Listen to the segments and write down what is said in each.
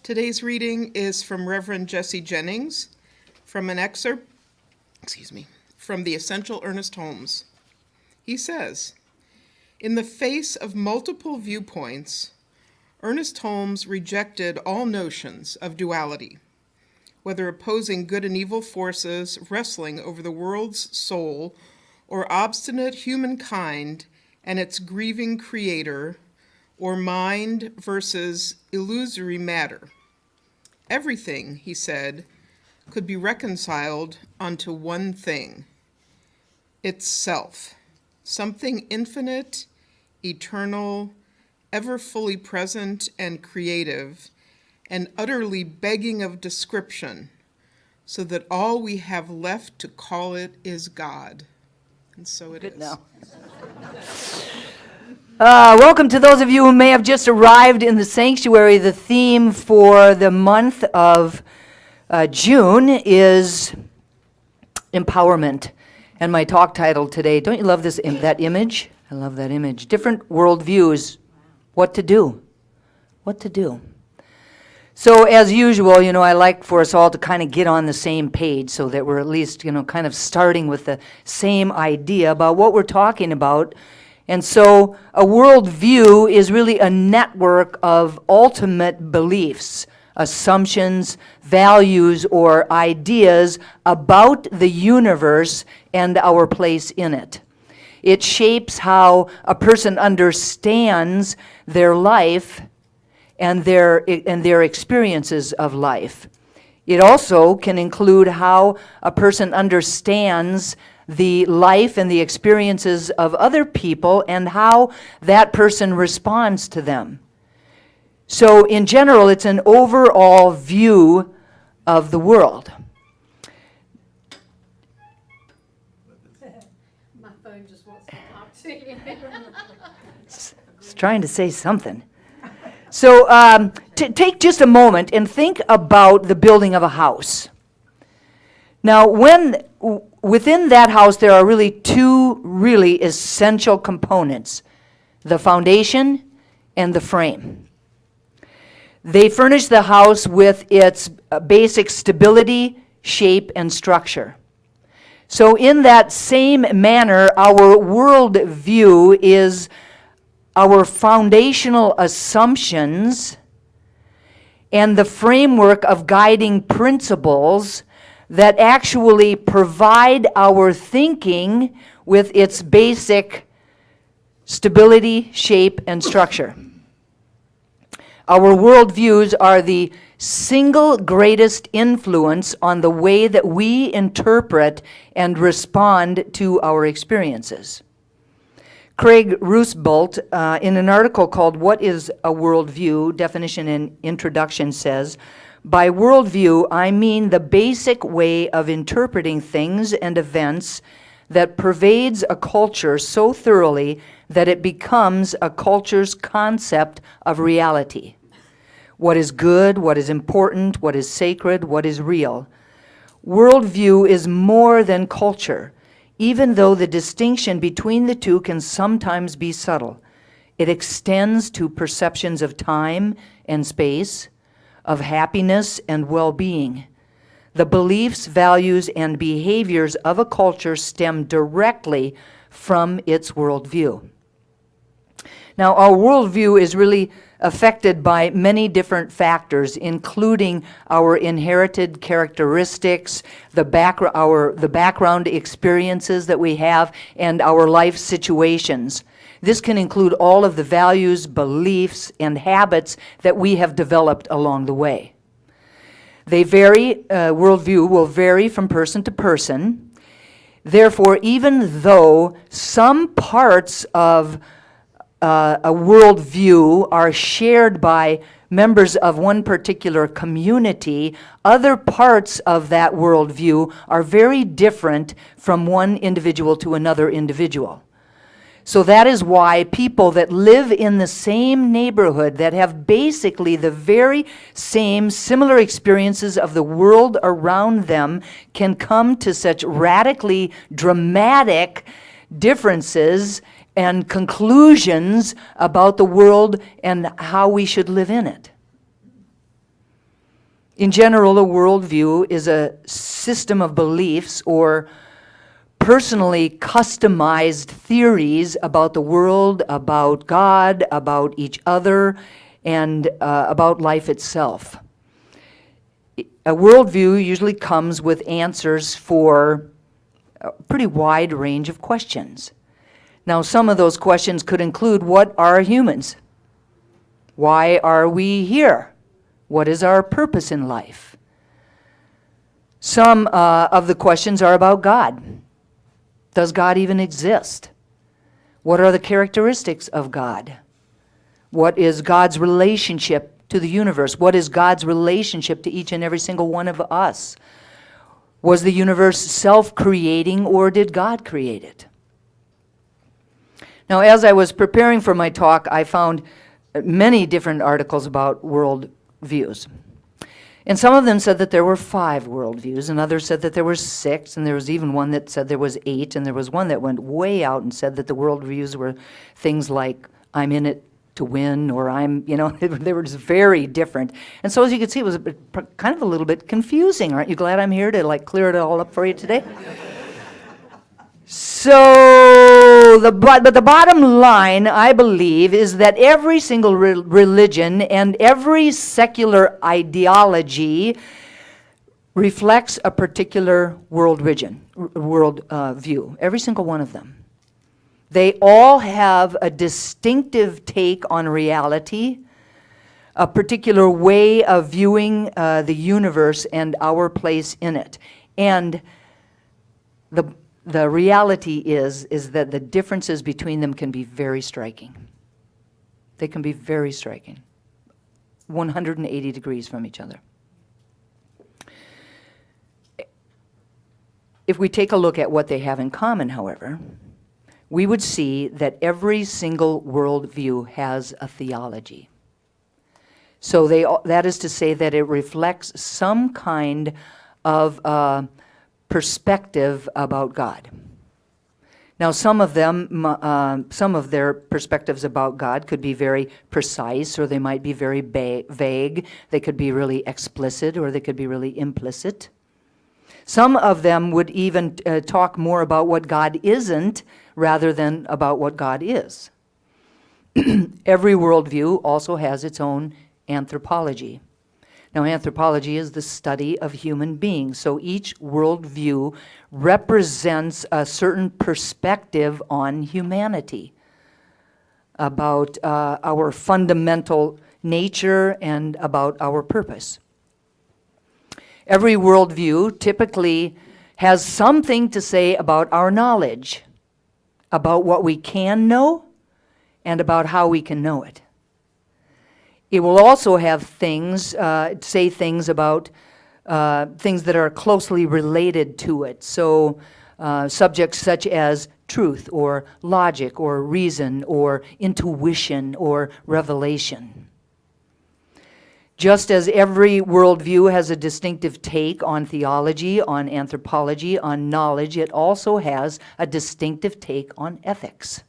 Today's reading is from Reverend Jesse Jennings from an excerpt, from The Essential Ernest Holmes. He says, "In the face of multiple viewpoints, Ernest Holmes rejected all notions of duality, whether opposing good and evil forces wrestling over the world's soul or obstinate humankind and its grieving creator, or mind versus illusory matter. Everything, he said, could be reconciled unto one thing, itself, something infinite, eternal, ever fully present and creative, and utterly begging of description, so that all we have left to call it is God." And so it is. Now. Welcome to those of you who may have just arrived in the sanctuary. The theme for the month of June is empowerment. And my talk title today, don't you love that image? I love that image. Different worldviews, what to do. What to do. So as usual, I like for us all to kind of get on the same page so that we're at least, kind of starting with the same idea about what we're talking about. And so a worldview is really a network of ultimate beliefs, assumptions, values, or ideas about the universe and our place in it. It shapes how a person understands their life and their experiences of life. It also can include how a person understands the life and the experiences of other people and how that person responds to them. So in general, it's an overall view of the world. My phone just wants to talk to you. It's trying to say something. So take just a moment and think about the building of a house. Now, within that house, there are really two really essential components, the foundation and the frame. They furnish the house with its basic stability, shape, and structure. So in that same manner, our world view is our foundational assumptions and the framework of guiding principles that actually provide our thinking with its basic stability, shape, and structure. Our worldviews are the single greatest influence on the way that we interpret and respond to our experiences. Craig Rusbolt, in an article called "What is a Worldview?" Definition and Introduction says, "By worldview, I mean the basic way of interpreting things and events that pervades a culture so thoroughly that it becomes a culture's concept of reality. What is good, what is important, what is sacred, what is real. Worldview is more than culture, even though the distinction between the two can sometimes be subtle. It extends to perceptions of time and space, of happiness and well-being. The beliefs, values, and behaviors of a culture stem directly from its worldview." Now, our worldview is really affected by many different factors, including our inherited characteristics, the background experiences that we have, and our life situations. This can include all of the values, beliefs, and habits that we have developed along the way. They vary, worldview will vary from person to person. Therefore, even though some parts of a worldview are shared by members of one particular community, other parts of that worldview are very different from one individual to another individual. So that is why people that live in the same neighborhood, that have basically the very same similar experiences of the world around them, can come to such radically dramatic differences and conclusions about the world and how we should live in it. In general, a worldview is a system of beliefs or personally customized theories about the world, about God, about each other, and about life itself. A worldview usually comes with answers for a pretty wide range of questions. Now, some of those questions could include, what are humans? Why are we here? What is our purpose in life? Some of the questions are about God. Does God even exist? What are the characteristics of God? What is God's relationship to the universe? What is God's relationship to each and every single one of us? Was the universe self-creating, or did God create it? Now, as I was preparing for my talk, I found many different articles about world views. And some of them said that there were 5 worldviews, and others said that there were 6, and there was even one that said there was 8, and there was one that went way out and said that the worldviews were things like, I'm in it to win, or they were just very different. And so as you can see, it was kind of a little bit confusing. Aren't you glad I'm here to clear it all up for you today? So, but the bottom line, I believe, is that every single religion and every secular ideology reflects a particular world view. Every single one of them. They all have a distinctive take on reality, a particular way of viewing the universe and our place in it. And the reality is that the differences between them can be very striking. They can be very striking. 180 degrees from each other. If we take a look at what they have in common, however, we would see that every single worldview has a theology. So that is to say that it reflects some kind of perspective about God. Now, some of their perspectives about God could be very precise, or they might be very vague. They could be really explicit, or they could be really implicit. Some of them would even talk more about what God isn't rather than about what God is. Every worldview also has its own anthropology. Now, anthropology is the study of human beings, so each worldview represents a certain perspective on humanity, about our fundamental nature and about our purpose. Every worldview typically has something to say about our knowledge, about what we can know, and about how we can know it. It will also have say things about things that are closely related to it. So subjects such as truth, or logic, or reason, or intuition, or revelation. Just as every worldview has a distinctive take on theology, on anthropology, on knowledge, it also has a distinctive take on ethics,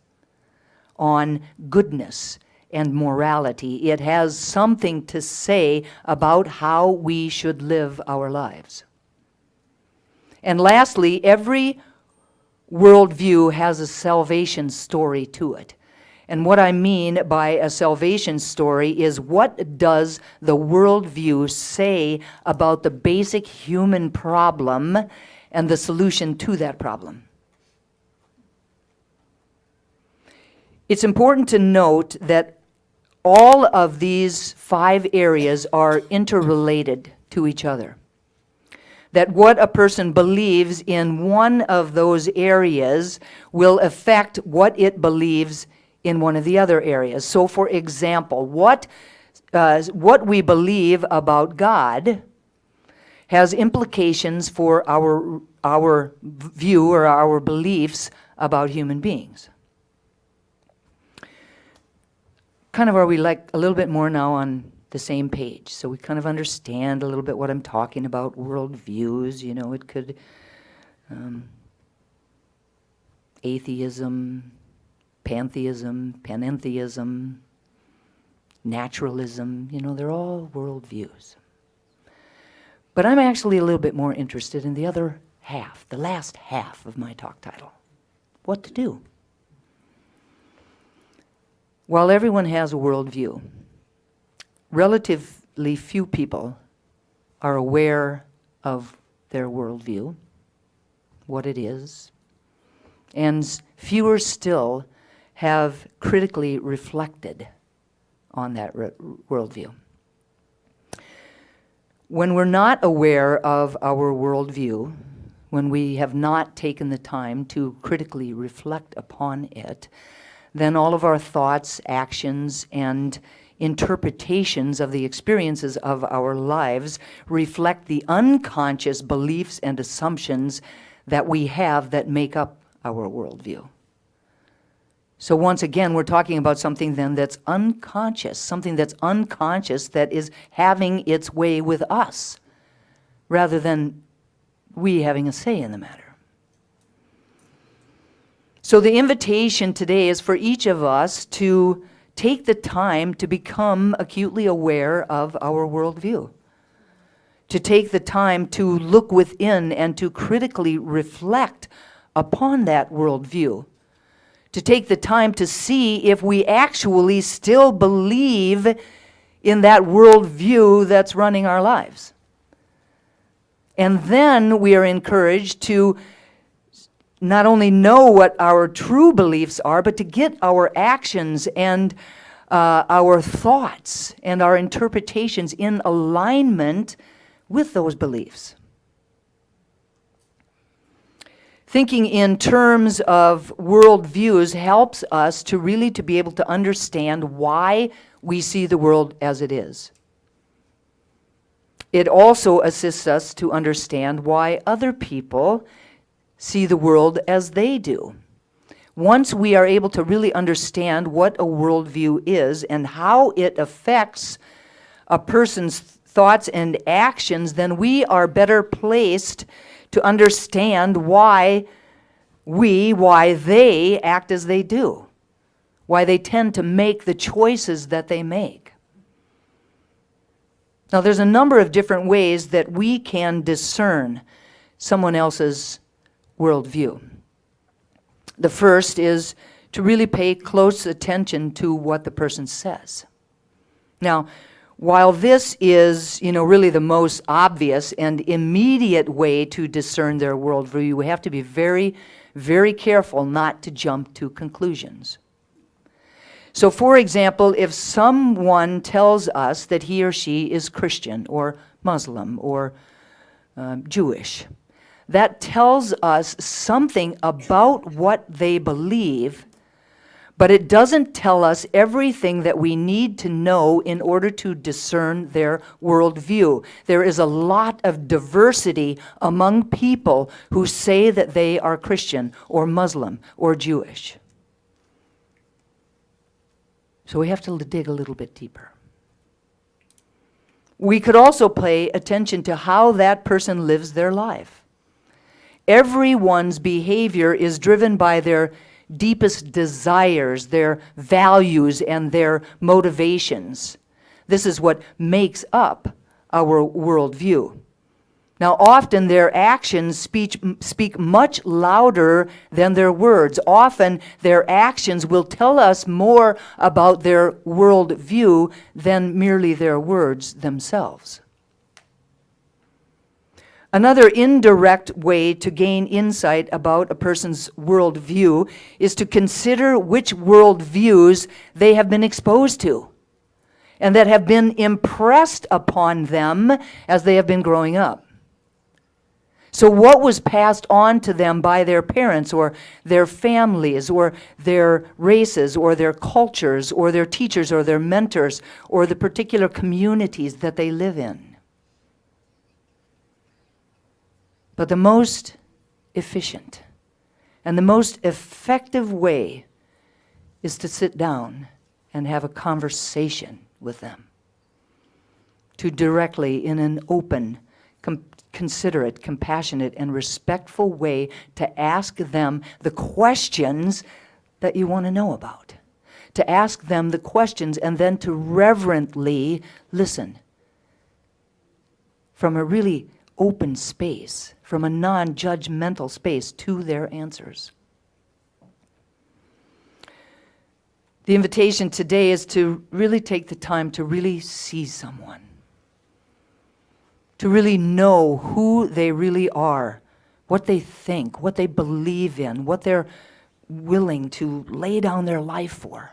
on goodness and morality. It has something to say about how we should live our lives. And lastly, every worldview has a salvation story to it. And what I mean by a salvation story is, what does the worldview say about the basic human problem and the solution to that problem? It's important to note that all of these 5 areas are interrelated to each other. That what a person believes in one of those areas will affect what it believes in one of the other areas. So, for example, what we believe about God has implications for our view or our beliefs about human beings. Kind of are we like a little bit more now on the same page? So we kind of understand a little bit what I'm talking about, worldviews. It could atheism, pantheism, panentheism, naturalism, they're all worldviews. But I'm actually a little bit more interested in the other half, the last half of my talk title. What to do? While everyone has a worldview, relatively few people are aware of their worldview, what it is, and fewer still have critically reflected on that worldview. When we're not aware of our worldview, when we have not taken the time to critically reflect upon it, then all of our thoughts, actions, and interpretations of the experiences of our lives reflect the unconscious beliefs and assumptions that we have that make up our worldview. So once again, we're talking about something then that's unconscious, something that's unconscious that is having its way with us, rather than we having a say in the matter. So the invitation today is for each of us to take the time to become acutely aware of our worldview, to take the time to look within and to critically reflect upon that worldview, to take the time to see if we actually still believe in that worldview that's running our lives. And then we are encouraged to not only know what our true beliefs are, but to get our actions and our thoughts and our interpretations in alignment with those beliefs. Thinking in terms of worldviews helps us to really to be able to understand why we see the world as it is. It also assists us to understand why other people see the world as they do. Once we are able to really understand what a worldview is and how it affects a person's thoughts and actions, then we are better placed to understand why they act as they do, why they tend to make the choices that they make. Now, there's a number of different ways that we can discern someone else's worldview. The first is to really pay close attention to what the person says. Now, while this is, really the most obvious and immediate way to discern their worldview, we have to be very, very careful not to jump to conclusions. So, for example, if someone tells us that he or she is Christian or Muslim or Jewish, that tells us something about what they believe, but it doesn't tell us everything that we need to know in order to discern their worldview. There is a lot of diversity among people who say that they are Christian or Muslim or Jewish. So we have to dig a little bit deeper. We could also pay attention to how that person lives their life. Everyone's behavior is driven by their deepest desires, their values, and their motivations. This is what makes up our worldview. Now, often their actions speak much louder than their words. Often their actions will tell us more about their worldview than merely their words themselves. Another indirect way to gain insight about a person's worldview is to consider which worldviews they have been exposed to and that have been impressed upon them as they have been growing up. So what was passed on to them by their parents or their families or their races or their cultures or their teachers or their mentors or the particular communities that they live in? But the most efficient and the most effective way is to sit down and have a conversation with them. To directly, in an open, considerate, compassionate, and respectful way, to ask them the questions that you want to know about. To ask them the questions and then to reverently listen. from a really open space, from a non-judgmental space to their answers. The invitation today is to really take the time to really see someone, to really know who they really are, what they think, what they believe in, what they're willing to lay down their life for.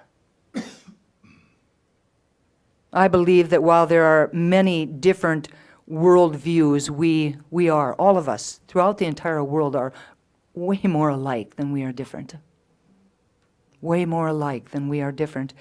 I believe that while there are many different worldviews, we are, all of us, throughout the entire world, are way more alike than we are different. Way more alike than we are different.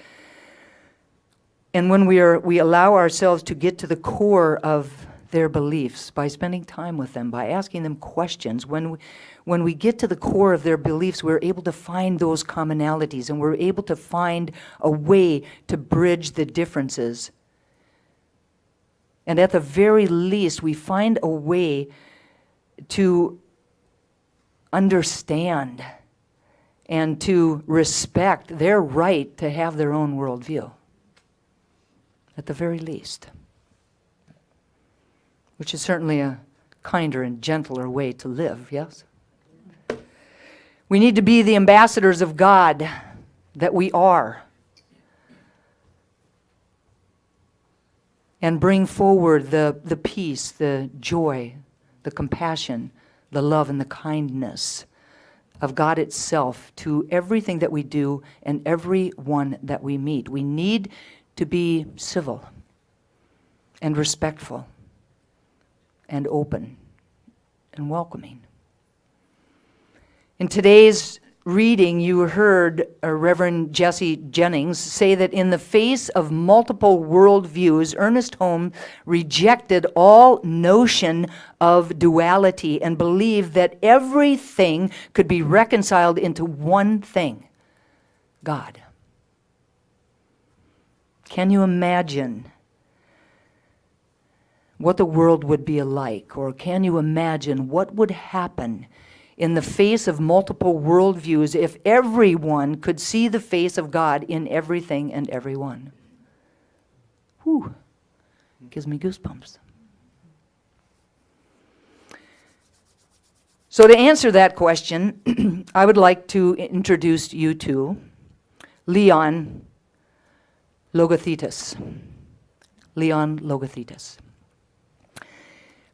And when we allow ourselves to get to the core of their beliefs by spending time with them, by asking them questions, when we get to the core of their beliefs, we're able to find those commonalities, and we're able to find a way to bridge the differences. And at the very least, we find a way to understand and to respect their right to have their own worldview, at the very least. Which is certainly a kinder and gentler way to live, yes? We need to be the ambassadors of God that we are, and bring forward the peace, the joy, the compassion, the love, and the kindness of God itself to everything that we do and everyone that we meet. We need to be civil and respectful and open and welcoming. In today's reading, you heard Reverend Jesse Jennings say that in the face of multiple worldviews, Ernest Holmes rejected all notion of duality and believed that everything could be reconciled into one thing: God. Can you imagine what the world would be like? Or can you imagine what would happen in the face of multiple worldviews if everyone could see the face of God in everything and everyone? Whew, gives me goosebumps. So to answer that question, I would like to introduce you to Leon Logothetis. Leon Logothetis.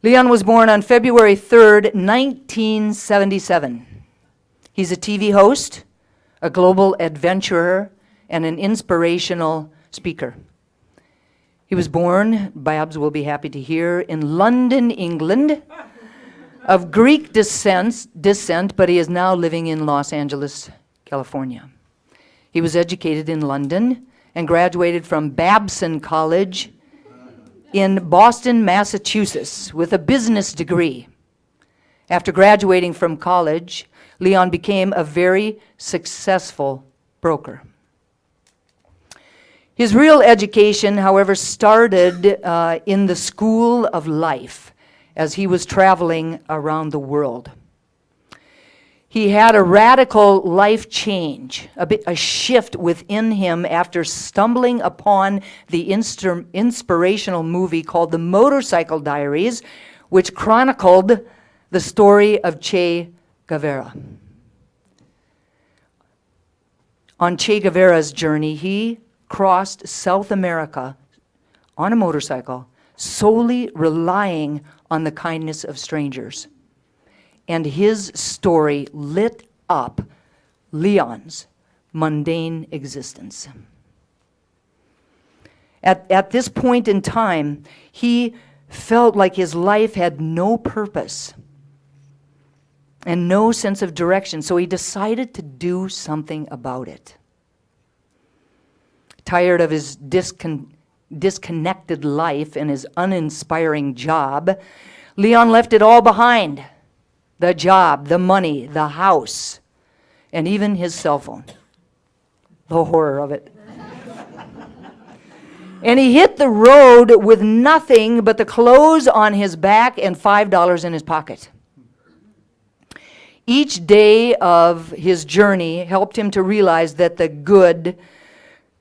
Leon was born on February 3rd, 1977. He's a TV host, a global adventurer, and an inspirational speaker. He was born, Babs will be happy to hear, in London, England, of Greek descent, but he is now living in Los Angeles, California. He was educated in London and graduated from Babson College in Boston, Massachusetts, with a business degree. After graduating from college, Leon became a very successful broker. His real education, however, started in the school of life as he was traveling around the world. He had a radical life change, a shift within him after stumbling upon the inspirational movie called The Motorcycle Diaries, which chronicled the story of Che Guevara. On Che Guevara's journey, he crossed South America on a motorcycle, solely relying on the kindness of strangers. And his story lit up Leon's mundane existence. At this point in time, he felt like his life had no purpose and no sense of direction, so he decided to do something about it. Tired of his disconnected life and his uninspiring job, Leon left it all behind. The job, the money, the house, and even his cell phone. The horror of it. And he hit the road with nothing but the clothes on his back and $5 in his pocket. Each day of his journey helped him to realize that the good,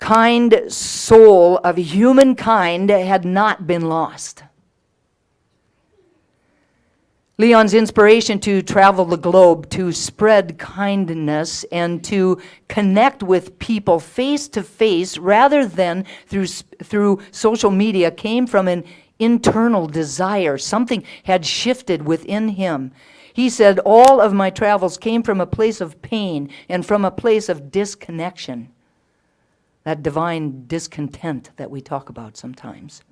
kind soul of humankind had not been lost. Leon's inspiration to travel the globe, to spread kindness, and to connect with people face to face rather than through social media came from an internal desire. Something had shifted within him. He said, all of my travels came from a place of pain and from a place of disconnection. That divine discontent that we talk about sometimes.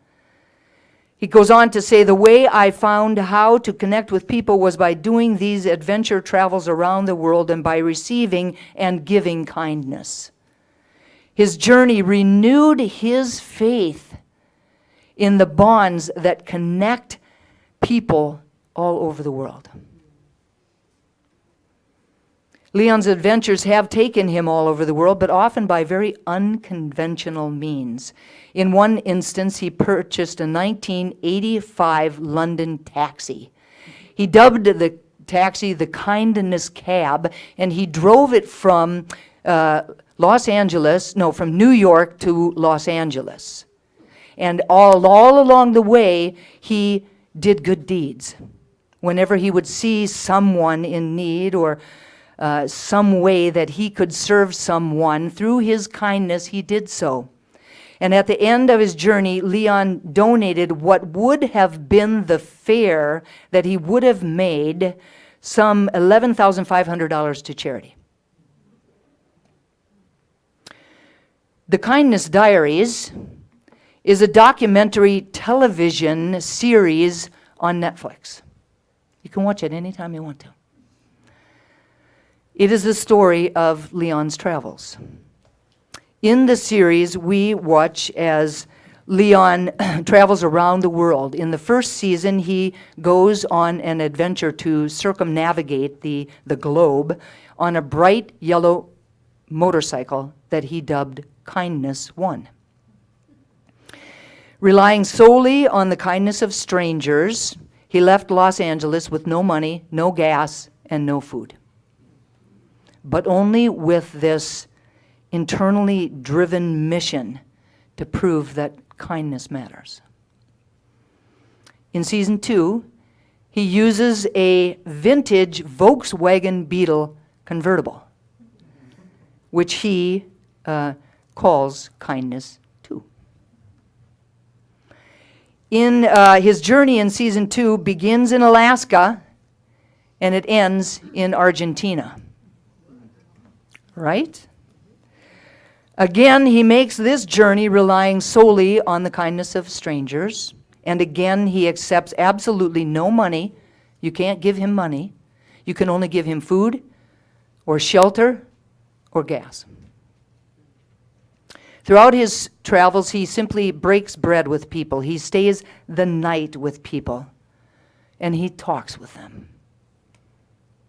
He goes on to say, the way I found how to connect with people was by doing these adventure travels around the world and by receiving and giving kindness. His journey renewed his faith in the bonds that connect people all over the world. Leon's adventures have taken him all over the world, but often by very unconventional means. In one instance, he purchased a 1985 London taxi. He dubbed the taxi the Kindness Cab, and he drove it from from New York to Los Angeles. And all along the way, he did good deeds. Whenever he would see someone in need or some way that he could serve someone, through his kindness, he did so. And at the end of his journey, Leon donated what would have been the fare that he would have made, some $11,500 to charity. The Kindness Diaries is a documentary television series on Netflix. You can watch it anytime you want to. It is the story of Leon's travels. In the series, we watch as Leon travels around the world. In the first season, he goes on an adventure to circumnavigate the globe on a bright yellow motorcycle that he dubbed Kindness One. Relying solely on the kindness of strangers, he left Los Angeles with no money, no gas, and no food. But only with this internally driven mission to prove that kindness matters. In season 2, he uses a vintage Volkswagen Beetle convertible, which he calls Kindness 2. His journey in season 2 begins in Alaska and it ends in Argentina. Right? Again, he makes this journey relying solely on the kindness of strangers. And again, he accepts absolutely no money. You can't give him money. You can only give him food or shelter or gas. Throughout his travels, he simply breaks bread with people. He stays the night with people. And he talks with them.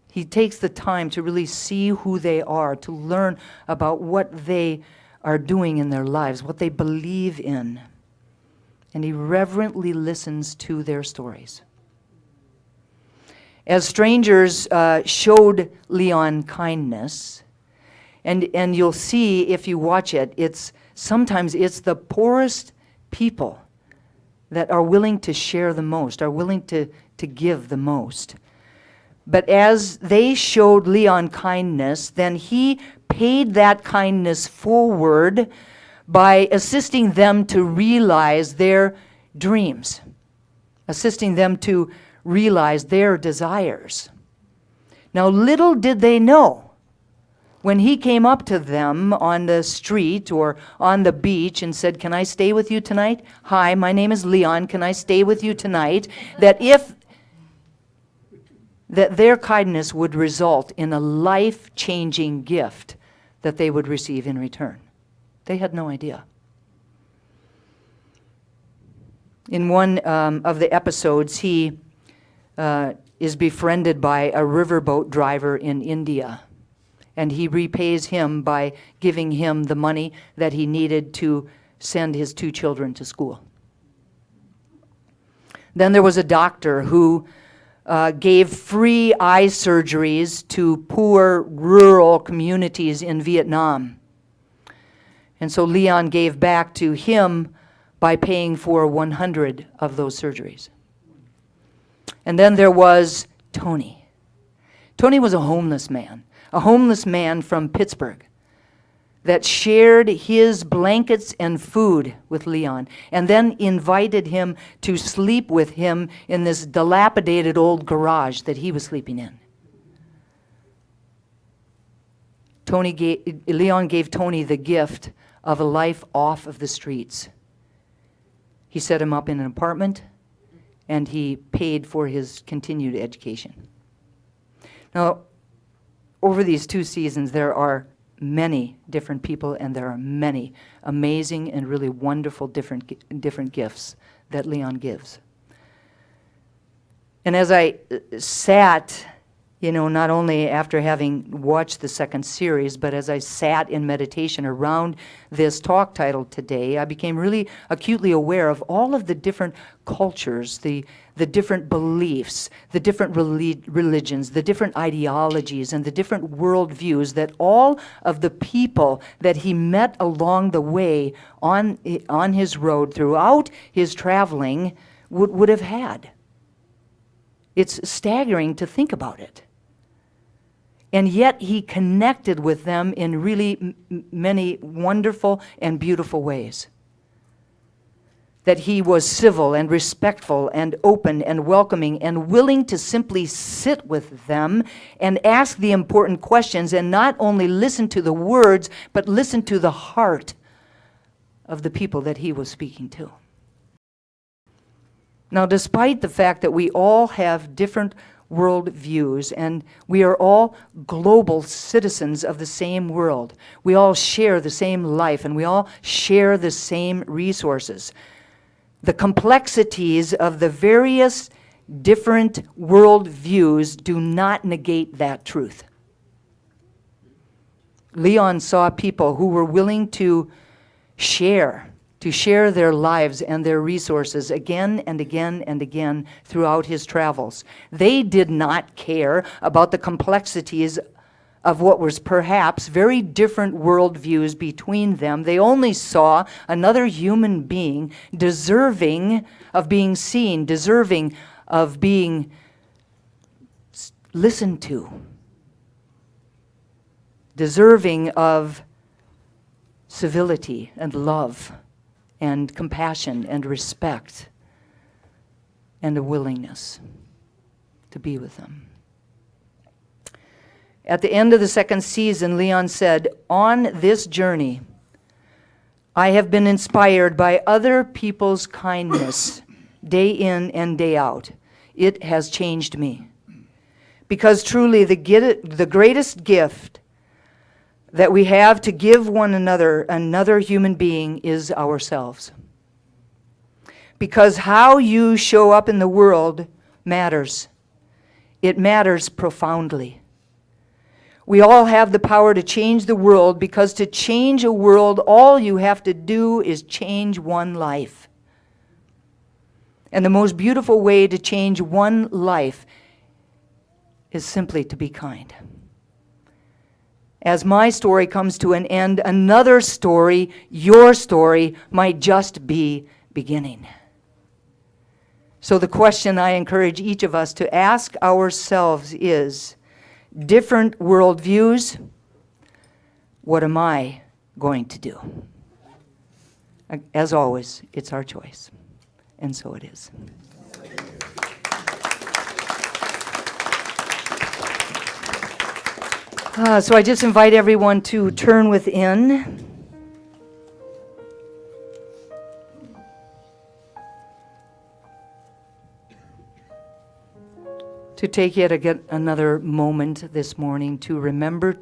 He takes the time to really see who they are, to learn about what they are doing in their lives, what they believe in. And he reverently listens to their stories. As strangers showed Leon kindness, and you'll see if you watch it, sometimes it's the poorest people that are willing to share the most, are willing to give the most. But as they showed Leon kindness, then he paid that kindness forward by assisting them to realize their dreams, assisting them to realize their desires. Now, little did they know, when he came up to them on the street or on the beach and said, "Can I stay with you tonight? Hi, my name is Leon. Can I stay with you tonight?" That their kindness would result in a life-changing gift that they would receive in return. They had no idea. In one of the episodes, he is befriended by a riverboat driver in India, and he repays him by giving him the money that he needed to send his 2 children to school. Then there was a doctor who gave free eye surgeries to poor rural communities in Vietnam. And so Leon gave back to him by paying for 100 of those surgeries. And then there was Tony. Tony was a homeless man from Pittsburgh that shared his blankets and food with Leon and then invited him to sleep with him in this dilapidated old garage that he was sleeping in. Leon gave Tony the gift of a life off of the streets. He set him up in an apartment, and he paid for his continued education. Now, over these 2 seasons, there are many different people, and there are many amazing and really wonderful different gifts that Leon gives. And as I sat, not only after having watched the second series, but as I sat in meditation around this talk title today, I became really acutely aware of all of the different cultures, the different beliefs, the different religions, the different ideologies, and the different worldviews that all of the people that he met along the way on his road throughout his traveling would have had. It's staggering to think about it. And yet he connected with them in really many wonderful and beautiful ways. That he was civil and respectful and open and welcoming and willing to simply sit with them and ask the important questions and not only listen to the words, but listen to the heart of the people that he was speaking to. Now, despite the fact that we all have different world views and we are all global citizens of the same world, we all share the same life and we all share the same resources. The complexities of the various different world views do not negate that truth. Leon saw people who were willing to share their lives and their resources again and again and again throughout his travels. They did not care about the complexities of what was perhaps very different worldviews between them. They only saw another human being deserving of being seen, deserving of being listened to, deserving of civility and love and compassion and respect and a willingness to be with them. At the end of the second season, Leon said, "On this journey, I have been inspired by other people's kindness day in and day out. It has changed me. Because truly the greatest gift that we have to give one another human being, is ourselves. Because how you show up in the world matters. It matters profoundly. We all have the power to change the world, because to change a world, all you have to do is change one life. And the most beautiful way to change one life is simply to be kind. As my story comes to an end, another story, your story, might just be beginning. So the question I encourage each of us to ask ourselves is, different worldviews, what am I going to do? As always, it's our choice, and so it is. So I just invite everyone to turn within. To take yet again another moment this morning to remember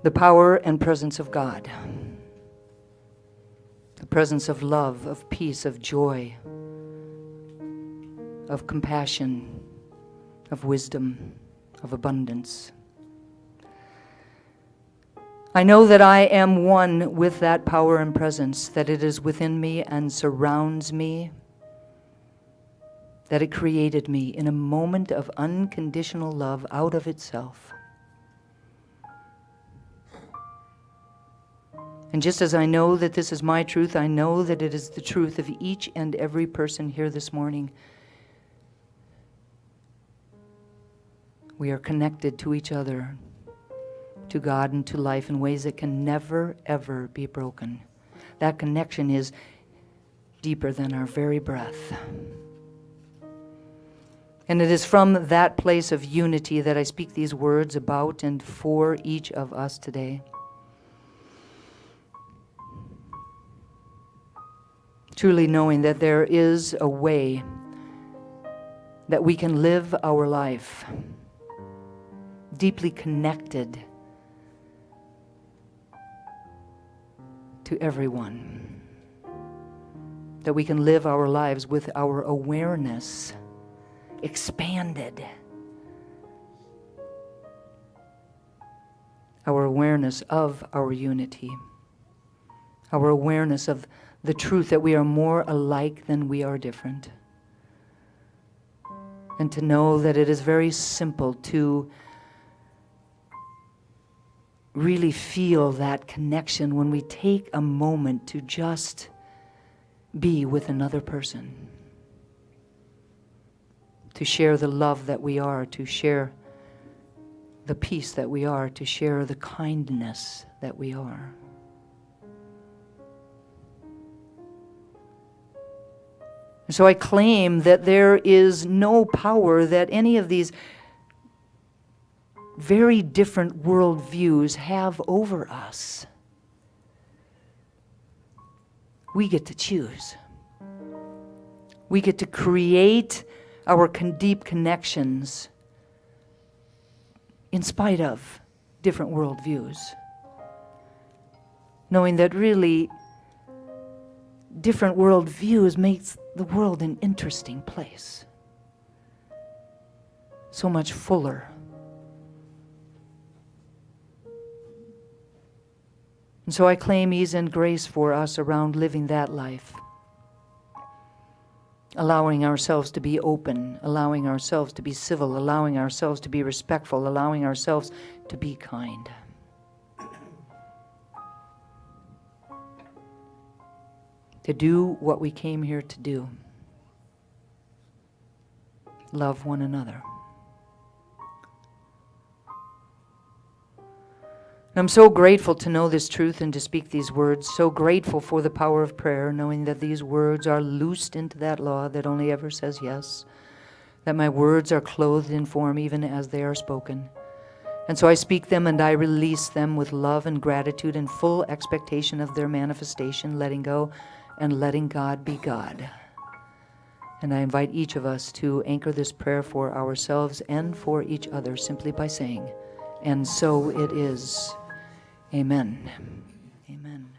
the power and presence of God. The presence of love, of peace, of joy, of compassion, of wisdom, of abundance. I know that I am one with that power and presence, that it is within me and surrounds me, that it created me in a moment of unconditional love out of itself. And just as I know that this is my truth, I know that it is the truth of each and every person here this morning. We are connected to each other, to God and to life in ways that can never, ever be broken. That connection is deeper than our very breath. And it is from that place of unity that I speak these words about and for each of us today. Truly knowing that there is a way that we can live our life deeply connected to everyone. That we can live our lives with our awareness expanded. Our awareness of our unity. Our awareness of the truth that we are more alike than we are different. And to know that it is very simple to really feel that connection when we take a moment to just be with another person. To share the love that we are, to share the peace that we are, to share the kindness that we are. And so I claim that there is no power that any of these very different worldviews have over us. We get to choose. We get to create our deep connections in spite of different worldviews. Knowing that really different worldviews makes the world an interesting place. So much fuller. And so I claim ease and grace for us around living that life. Allowing ourselves to be open, allowing ourselves to be civil, allowing ourselves to be respectful, allowing ourselves to be kind. To do what we came here to do. Love one another. I'm so grateful to know this truth and to speak these words, so grateful for the power of prayer, knowing that these words are loosed into that law that only ever says yes, that my words are clothed in form even as they are spoken. And so I speak them and I release them with love and gratitude and full expectation of their manifestation, letting go and letting God be God. And I invite each of us to anchor this prayer for ourselves and for each other simply by saying, and so it is. Amen. Amen.